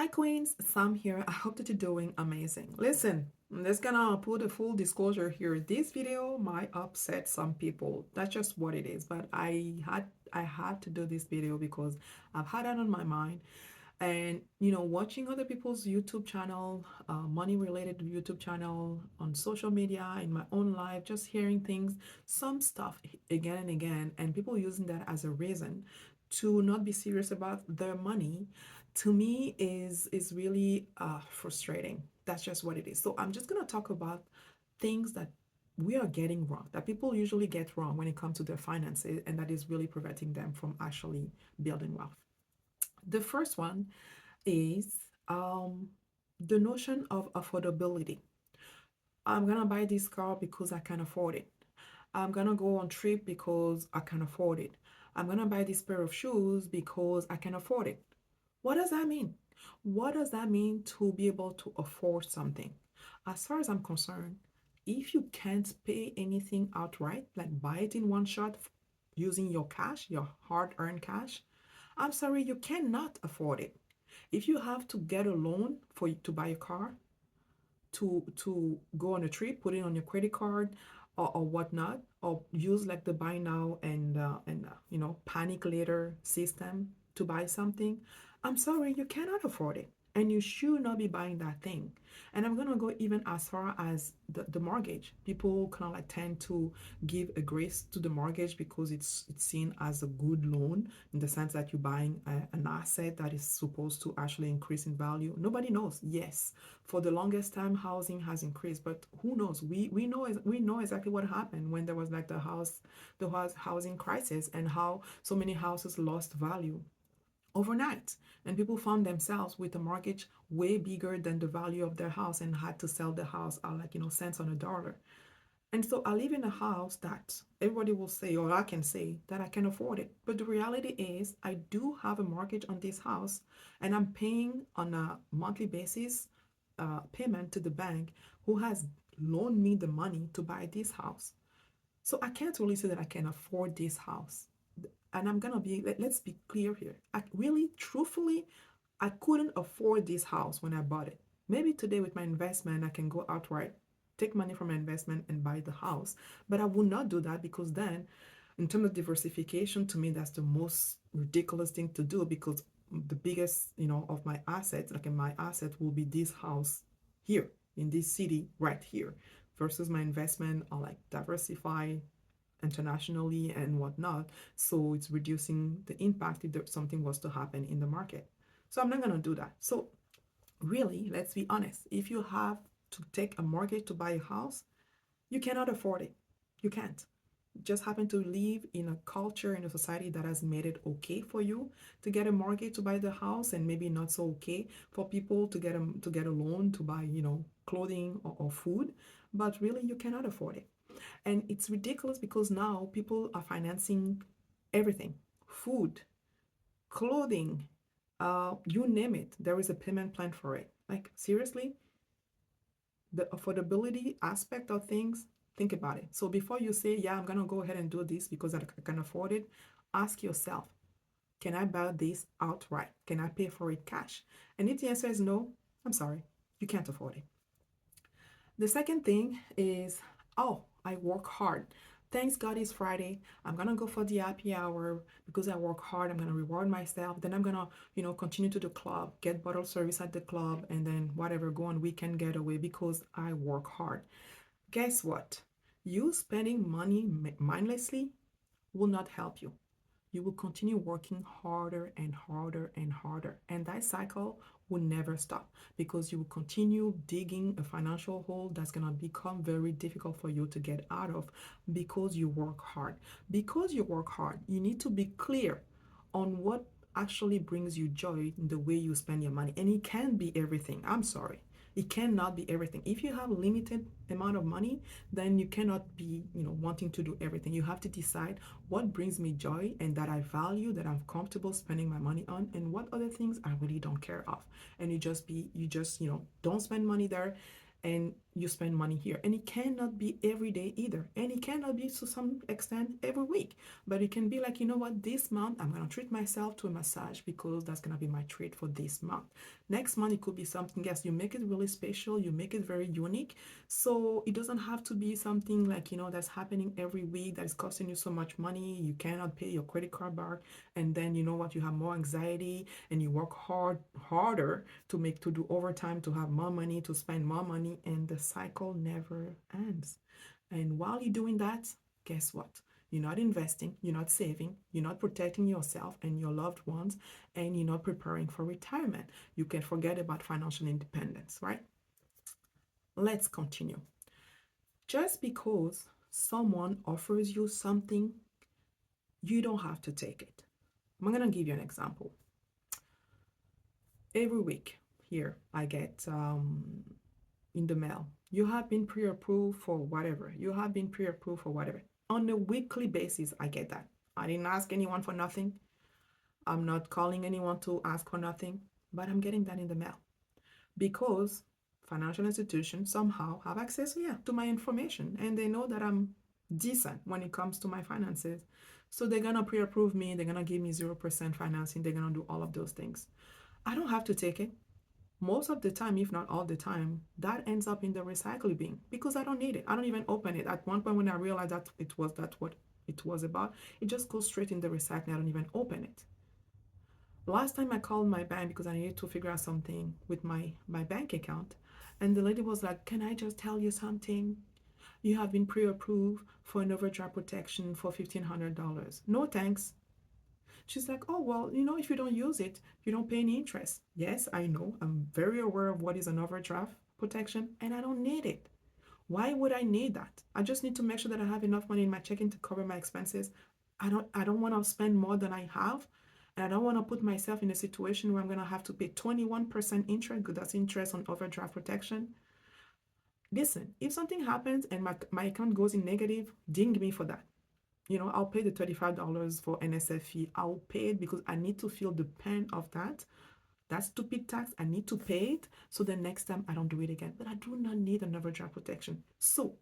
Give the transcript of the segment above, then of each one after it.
Hi Queens, Sam here. I hope that you're doing amazing. Listen, I'm just gonna put a full disclosure here. This video might upset some people. That's just what it is. But I had to do this video because I've had that on my mind. And watching other people's YouTube channel, money related YouTube channel on social media, in my own life, just hearing things, some stuff again and again, and people using that as a reason to not be serious about their money, to me is really frustrating. That's just what it is. So I'm just gonna talk about things that we are getting wrong, that people usually get wrong when it comes to their finances, and that is really preventing them from actually building wealth. The first one is the notion of affordability. I'm gonna buy this car because I can afford it. I'm gonna go on trip because I can afford it. I'm gonna buy this pair of shoes because I can afford it. What does that mean? What does that mean to be able to afford something? As far as I'm concerned, if you can't pay anything outright, like buy it in one shot using your cash, your hard-earned cash, I'm sorry, you cannot afford it. If you have to get a loan for you to buy a car, to go on a trip, put it on your credit card or whatnot, or use like the buy now and panic later system to buy something, I'm sorry, you cannot afford it. And you should not be buying that thing. And I'm gonna go even as far as the mortgage. People kind of like tend to give a grace to the mortgage because it's seen as a good loan in the sense that you're buying an asset that is supposed to actually increase in value. Nobody knows. Yes, for the longest time housing has increased, but who knows? We know exactly what happened when there was like the housing crisis, and how so many houses lost value overnight, and people found themselves with a mortgage way bigger than the value of their house and had to sell the house at like cents on a dollar. And so I live in a house that everybody will say, or I can say, that I can afford it. But the reality is, I do have a mortgage on this house, and I'm paying on a monthly basis payment to the bank who has loaned me the money to buy this house. So I can't really say that I can afford this house. And I'm gonna be, let's be clear here. I really, truthfully, I couldn't afford this house when I bought it. Maybe today with my investment, I can go outright, take money from my investment and buy the house. But I would not do that, because then, in terms of diversification, to me, that's the most ridiculous thing to do, because the biggest, of my assets, like in my asset, will be this house here in this city right here, versus my investment are like diversify internationally and whatnot. So it's reducing the impact if there, something was to happen in the market. So I'm not going to do that. So really, let's be honest. If you have to take a mortgage to buy a house, you cannot afford it. You can't. Just happen to live in a culture, in a society that has made it okay for you to get a mortgage to buy the house, and maybe not so okay for people to get a loan to buy, clothing or food. But really, you cannot afford it. And it's ridiculous because now people are financing everything: food, clothing, you name it. There is a payment plan for it. Like, seriously, the affordability aspect of things, think about it. So before you say, yeah, I'm going to go ahead and do this because I can afford it, ask yourself, can I buy this outright? Can I pay for it cash? And if the answer is no, I'm sorry, you can't afford it. The second thing is, oh, I work hard. Thanks God it's Friday. I'm gonna go for the happy hour because I work hard. I'm gonna reward myself. Then I'm gonna, continue to the club, get bottle service at the club, and then whatever, go on weekend getaway because I work hard. Guess what? You spending money mindlessly will not help you. You will continue working harder and harder and harder. And that cycle will never stop, because you will continue digging a financial hole that's going to become very difficult for you to get out of, because you work hard. Because you work hard, you need to be clear on what actually brings you joy in the way you spend your money. And it can be everything. I'm sorry. It cannot be everything. If you have limited amount of money, then you cannot be, wanting to do everything. You have to decide what brings me joy and that I value, that I'm comfortable spending my money on, and what other things I really don't care of. And you just, don't spend money there. and you spend money here. And it cannot be every day either. And it cannot be to some extent every week. But it can be like, you know what, this month I'm going to treat myself to a massage because that's going to be my treat for this month. Next month, it could be something else. You make it really special, you make it very unique. So it doesn't have to be something like, that's happening every week that is costing you so much money. You cannot pay your credit card back. And then, you know what, you have more anxiety and you work harder to do overtime, to have more money, to spend more money, and the cycle never ends. And while you're doing that, guess what? You're not investing, you're not saving, you're not protecting yourself and your loved ones, and you're not preparing for retirement. You can forget about financial independence, right? Let's continue. Just because someone offers you something, you don't have to take it. I'm going to give you an example. Every week here, I get in the mail, you have been pre-approved for whatever. You have been pre-approved for whatever. On a weekly basis, I get that. I didn't ask anyone for nothing. I'm not calling anyone to ask for nothing, but I'm getting that in the mail because financial institutions somehow have access, yeah, to my information, and they know that I'm decent when it comes to my finances. So they're gonna pre-approve me, they're gonna give me 0% financing, they're gonna do all of those things. I don't have to take it. Most of the time, if not all the time, that ends up in the recycling bin because I don't need it. I don't even open it. At one point, when I realized that that's what it was about, it just goes straight in the recycling. I don't even open it. Last time I called my bank because I needed to figure out something with my bank account, and the lady was like, "Can I just tell you something? You have been pre-approved for an overdraft protection for $1,500. No thanks." She's like, "Oh, well, if you don't use it, you don't pay any interest." Yes, I know. I'm very aware of what is an overdraft protection, and I don't need it. Why would I need that? I just need to make sure that I have enough money in my checking to cover my expenses. I don't want to spend more than I have. And I don't want to put myself in a situation where I'm going to have to pay 21% interest, because that's interest on overdraft protection. Listen, if something happens and my account goes in negative, ding me for that. I'll pay the $35 for NSF fee. I'll pay it because I need to feel the pain of that stupid tax. I need to pay it so the next time I don't do it again. But I do not need an overdraft protection. So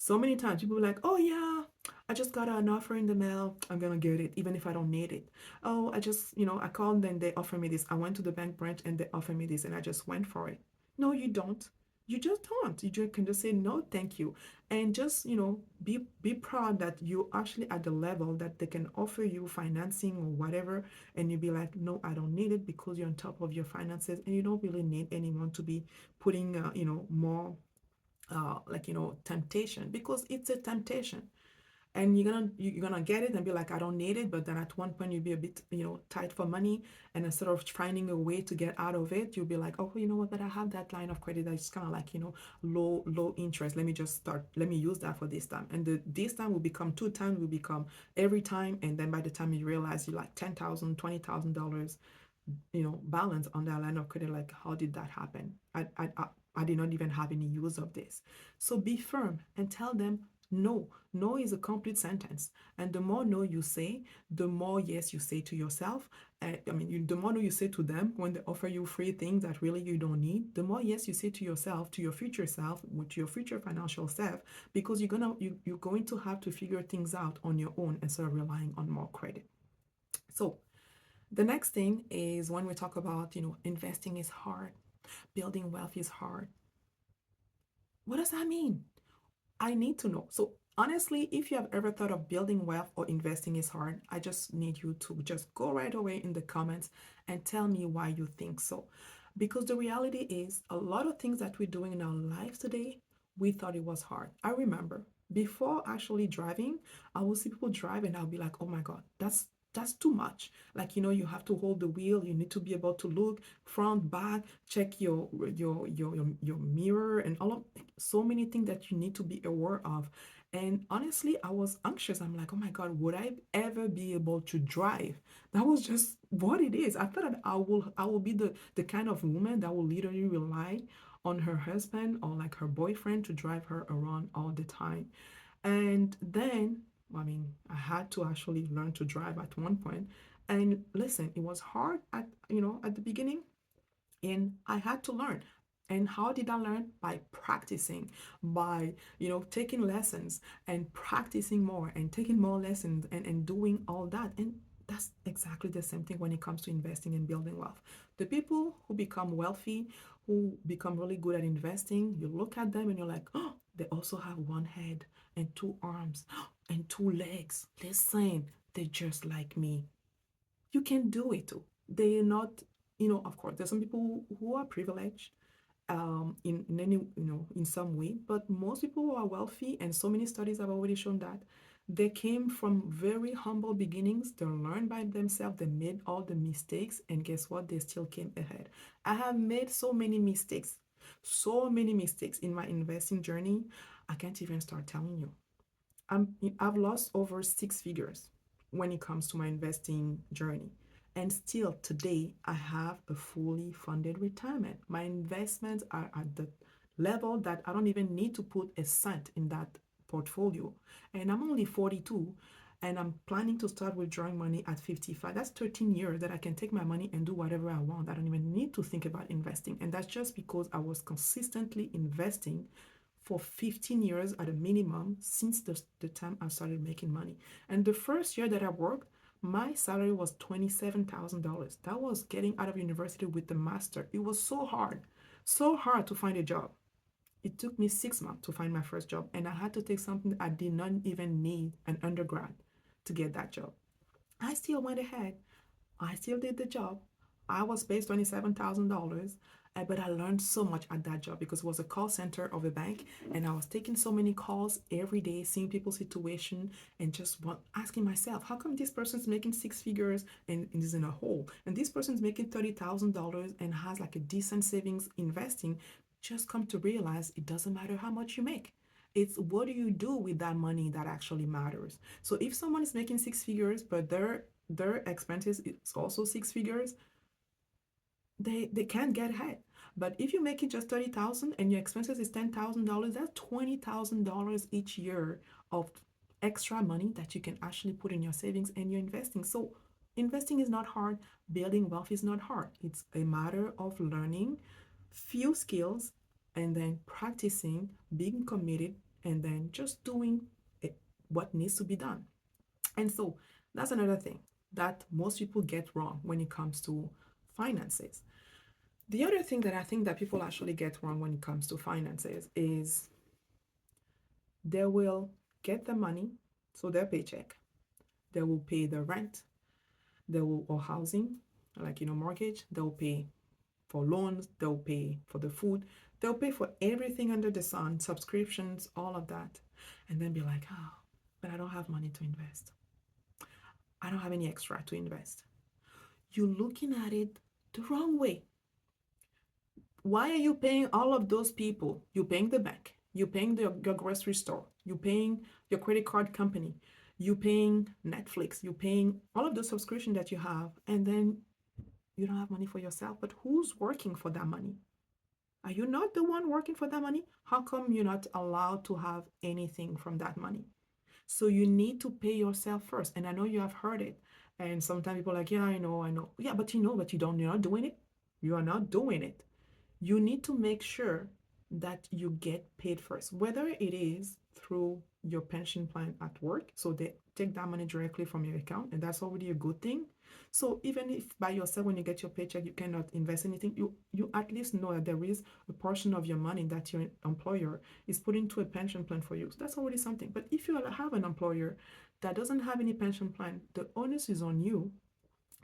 many times people are like, "Oh yeah, I just got an offer in the mail. I'm gonna get it even if I don't need it. Oh, I just, I called and they offer me this. I went to the bank branch and they offer me this and I just went for it." No, you don't. You just don't. You just can just say no, thank you, and just be proud that you're actually at the level that they can offer you financing or whatever, and you be like, "No, I don't need it," because you're on top of your finances and you don't really need anyone to be putting more like temptation, because it's a temptation, and you're gonna get it and be like, "I don't need it," but then at one point you'll be a bit tight for money, and instead of finding a way to get out of it, you'll be like, "Oh, you know what, but I have that line of credit that's kind of like low interest. Let me just start, let me use that for this time," and this time will become two times, will become every time, and then by the time you realize you're like $10,000, $20,000 balance on that line of credit. Like, how did that happen? I did not even have any use of this. So be firm and tell them no. No is a complete sentence, and the more no you say, the more yes you say to yourself. The more no you say to them when they offer you free things that really you don't need, the more yes you say to yourself, to your future self, to your future financial self, because you're going to have to figure things out on your own instead of relying on more credit. So the next thing is, when we talk about, investing is hard, building wealth is hard. What does that mean? I need to know. So, honestly, if you have ever thought of building wealth or investing is hard, I just need you to just go right away in the comments and tell me why you think so. Because the reality is, a lot of things that we're doing in our lives today, we thought it was hard. I remember before actually driving, I would see people drive and I'll be like, "Oh my God, that's too much." Like, you have to hold the wheel, you need to be able to look front, back, check your mirror, and all of so many things that you need to be aware of. And honestly, I was anxious. I'm like, "Oh my God, would I ever be able to drive?" That was just what it is. I thought that I will be the kind of woman that will literally rely on her husband or like her boyfriend to drive her around all the time. And then, I had to actually learn to drive at one point. And listen, it was hard at the beginning, and I had to learn. And how did I learn? By practicing, by, taking lessons and practicing more and taking more lessons and doing all that. And that's exactly the same thing when it comes to investing and building wealth. The people who become wealthy, who become really good at investing, you look at them and you're like, oh, they also have one head and two arms and two legs. Listen, they're just like me. You can do it too. They're not, of course, there's some people who are privileged in any, in some way, but most people who are wealthy, and so many studies have already shown that they came from very humble beginnings. They learned by themselves. They made all the mistakes, and guess what? They still came ahead. I have made so many mistakes in my investing journey. I can't even start telling you. I've lost over six figures when it comes to my investing journey. And still today, I have a fully funded retirement. My investments are at the level that I don't even need to put a cent in that portfolio. And I'm only 42 and I'm planning to start withdrawing money at 55. That's 13 years that I can take my money and do whatever I want. I don't even need to think about investing. And that's just because I was consistently investing for 15 years at a minimum since the time I started making money. And the first year that I worked, my salary was $27,000. That was getting out of university with the master. It was so hard to find a job. It took me 6 months to find my first job, and I had to take something I did not even need an undergrad to get that job. I still went ahead. I still did the job. I was paid $27,000, but I learned so much at that job because it was a call center of a bank, and I was taking so many calls every day, seeing people's situation, and just asking myself, how come this person's making six figures and is in a hole, and this person's making $30,000 and has like a decent savings investing? Just come to realize it doesn't matter how much you make. It's what do you do with that money that actually matters. So if someone is making six figures, but their expenses is also six figures, they can't get ahead. But if you make it just 30,000 and your expenses is $10,000, that's $20,000 each year of extra money that you can actually put in your savings and you're investing. So investing is not hard, building wealth is not hard. It's a matter of learning few skills and then practicing, being committed, and then just doing it, what needs to be done. And so that's another thing that most people get wrong when it comes to finances. The other thing that I think that people actually get wrong when it comes to finances is they will get the money, so their paycheck, they will pay the rent, they will or housing, like mortgage, they'll pay for loans, they'll pay for the food, they'll pay for everything under the sun, subscriptions, all of that, and then be like, oh, but I don't have money to invest. I don't have any extra to invest. You're looking at it the wrong way. Why are you paying all of those people? You're paying the bank, you're paying your grocery store, you're paying your credit card company, you're paying Netflix, you're paying all of the subscription that you have, and then you don't have money for yourself. But who's working for that money? Are you not the one working for that money? How come you're not allowed to have anything from that money? So you need to pay yourself first. And I know you have heard it. And sometimes people are like, yeah, I know. Yeah, but but you're not doing it. You are not doing it. You need to make sure that you get paid first, whether it is through your pension plan at work. So they take that money directly from your account, and that's already a good thing. So even if by yourself, when you get your paycheck, you cannot invest anything, you at least know that there is a portion of your money that your employer is putting into a pension plan for you. So that's already something. But if you have an employer that doesn't have any pension plan, the onus is on you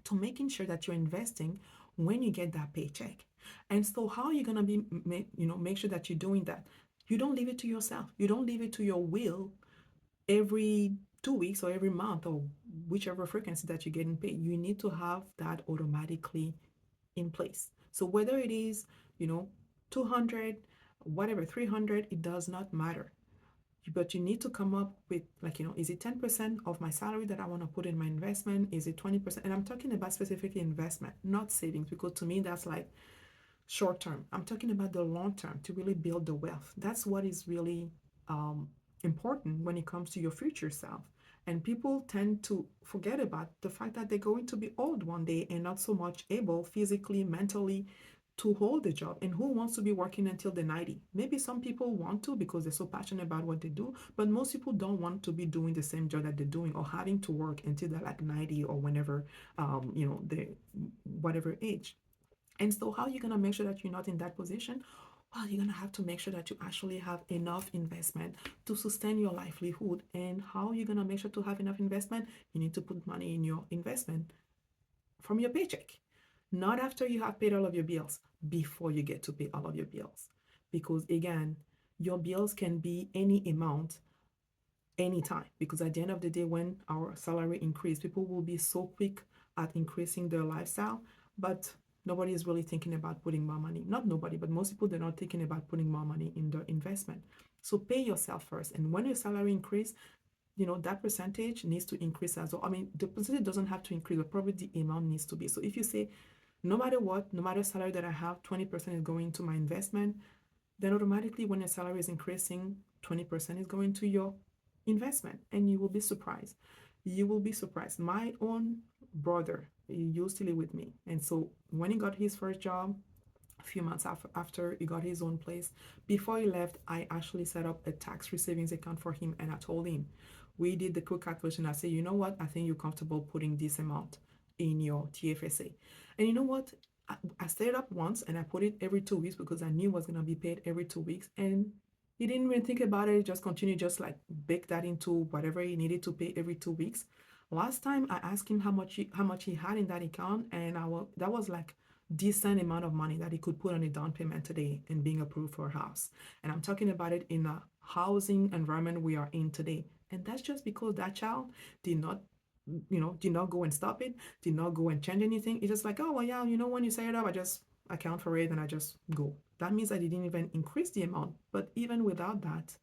to making sure that you're investing when you get that paycheck. And so how are you going to make sure that you're doing that? You don't leave it to yourself. You don't leave it to your will every 2 weeks or every month or whichever frequency that you're getting paid. You need to have that automatically in place. So whether it is, 200, whatever, 300, it does not matter. But you need to come up with, like, is it 10% of my salary that I want to put in my investment? Is it 20%? And I'm talking about specifically investment, not savings, because to me that's like short term. I'm talking about the long term to really build the wealth. That's what is really um, important when it comes to your future self. And people tend to forget about the fact that they're going to be old one day and not so much able physically, mentally to hold the job. And who wants to be working until they're 90? Maybe some people want to because they're so passionate about what they do, but most people don't want to be doing the same job that they're doing or having to work until they're like 90 or whenever, they whatever age. And so, how are you going to make sure that you're not in that position? Well, you're going to have to make sure that you actually have enough investment to sustain your livelihood. And how are you going to make sure to have enough investment? You need to put money in your investment from your paycheck, not after you have paid all of your bills, before you get to pay all of your bills. Because again, your bills can be any amount anytime, because at the end of the day, when our salary increase, people will be so quick at increasing their lifestyle, but nobody is really thinking about putting more money. Not nobody, but most people, they're not thinking about putting more money in their investment. So pay yourself first, and when your salary increase, that percentage needs to increase as well. I mean, the percentage doesn't have to increase, but probably the amount needs to be. So if you say, no matter what, no matter salary that I have, 20% is going to my investment, then automatically when your salary is increasing, 20% is going to your investment, and you will be surprised. You will be surprised. My own brother, he used to live with me. And so when he got his first job, a few months after he got his own place, before he left, I actually set up a tax free savings account for him. And I told him, we did the quick calculation. I said, you know what? I think you're comfortable putting this amount in your TFSA. And you know what? I set it up once and I put it every 2 weeks because I knew it was going to be paid every 2 weeks. And he didn't even think about it, just continued, just like bake that into whatever he needed to pay every 2 weeks. Last time I asked him how much he had in that account, and that was like decent amount of money that he could put on a down payment today and being approved for a house. And I'm talking about it in a housing environment we are in today. And that's just because that child did not did not go and stop it, did not go and change anything. It's just like, oh well, yeah, when you say it up, I just account for it and I just go. That means I didn't even increase the amount. But even without that,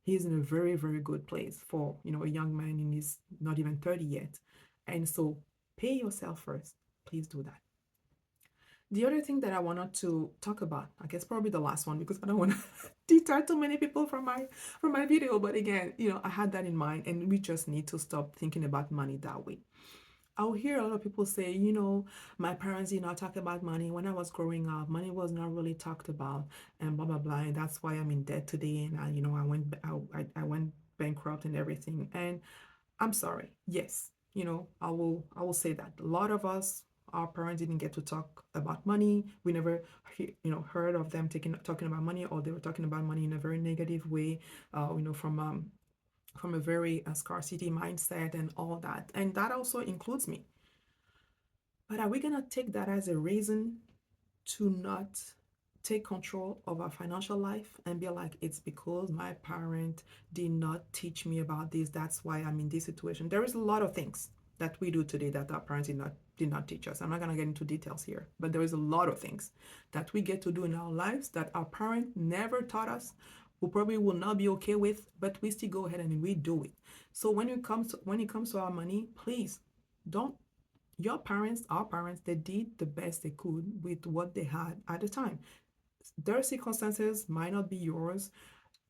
he's in a very, very good place for, a young man in his not even 30 yet. And so pay yourself first. Please do that. The other thing that I wanted to talk about, I guess probably the last one, because I don't want to deter too many people from my video. But again, I had that in mind, and we just need to stop thinking about money that way. I'll hear a lot of people say, my parents did not talk about money when I was growing up. Money was not really talked about, and blah blah blah. And that's why I'm in debt today. And I went bankrupt and everything. And I'm sorry. Yes, I will say that a lot of us, our parents didn't get to talk about money. We never, heard of them talking about money, or they were talking about money in a very negative way. From a very scarcity mindset and all that. And that also includes me. But are we going to take that as a reason to not take control of our financial life and be like, it's because my parent did not teach me about this, that's why I'm in this situation? There is a lot of things that we do today that our parents did not teach us. I'm not going to get into details here, but there is a lot of things that we get to do in our lives that our parents never taught us, who probably will not be okay with, but we still go ahead and we do it. So when it comes to our money, please don't. Your parents, our parents, they did the best they could with what they had at the time. Their circumstances might not be yours.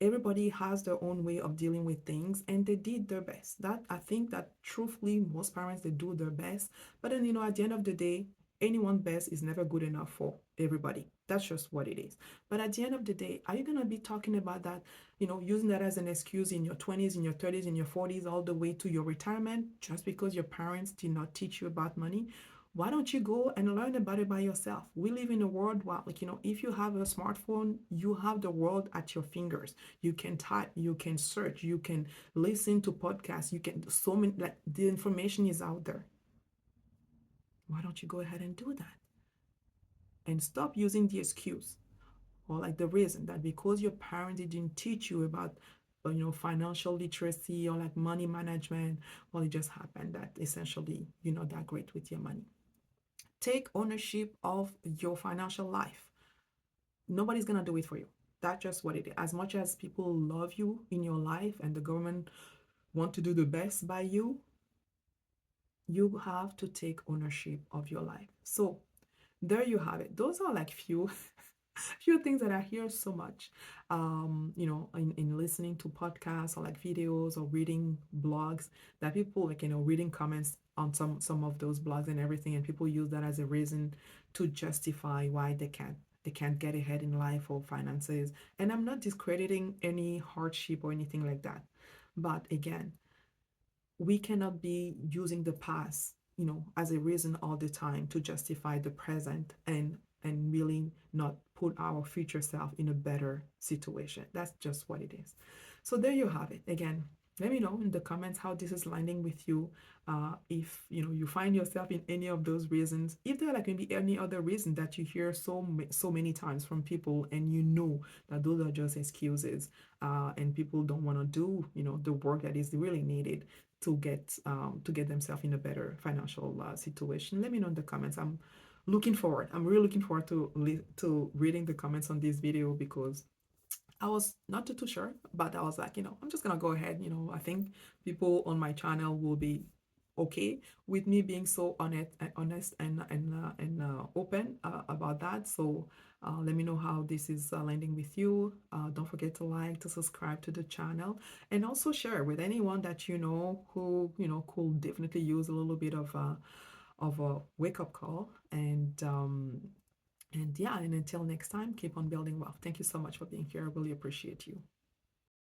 Everybody has their own way of dealing with things, and they did their best. That, I think that truthfully, most parents, they do their best. But then, at the end of the day, anyone's best is never good enough for everybody. That's just what it is. But at the end of the day, are you going to be talking about that, using that as an excuse in your 20s, in your 30s, in your 40s, all the way to your retirement, just because your parents did not teach you about money? Why don't you go and learn about it by yourself? We live in a world where, if you have a smartphone, you have the world at your fingers. You can type, you can search, you can listen to podcasts, you can, so many, like, the information is out there. Why don't you go ahead and do that? And stop using the excuse or like the reason that because your parents didn't teach you about financial literacy or like money management, well, it just happened that essentially you're not that great with your money. Take ownership of your financial life. Nobody's gonna do it for you. That's just what it is. As much as people love you in your life and the government want to do the best by you, you have to take ownership of your life. So there you have it. Those are like few things that I hear so much, in listening to podcasts or like videos or reading blogs, that people, like, reading comments on some of those blogs and everything, and people use that as a reason to justify why they can't get ahead in life or finances. And I'm not discrediting any hardship or anything like that. But again, we cannot be using the past, as a reason all the time to justify the present, and really not put our future self in a better situation. That's just what it is. So there you have it. Again, let me know in the comments how this is landing with you. If you find yourself in any of those reasons, if there are like maybe any other reason that you hear so many times from people, and you know that those are just excuses, and people don't want to do the work that is really needed to get themselves in a better financial situation. Let me know in the comments. I'm really looking forward to reading the comments on this video, because I was not too sure, but I was like, I'm just gonna go ahead. I think people on my channel will be okay with me being so honest and open about that. So let me know how this is landing with you. Don't forget to like, to subscribe to the channel, and also share with anyone that who could definitely use a little bit of a wake up call. And yeah, and until next time, keep on building wealth. Thank you so much for being here. I really appreciate you.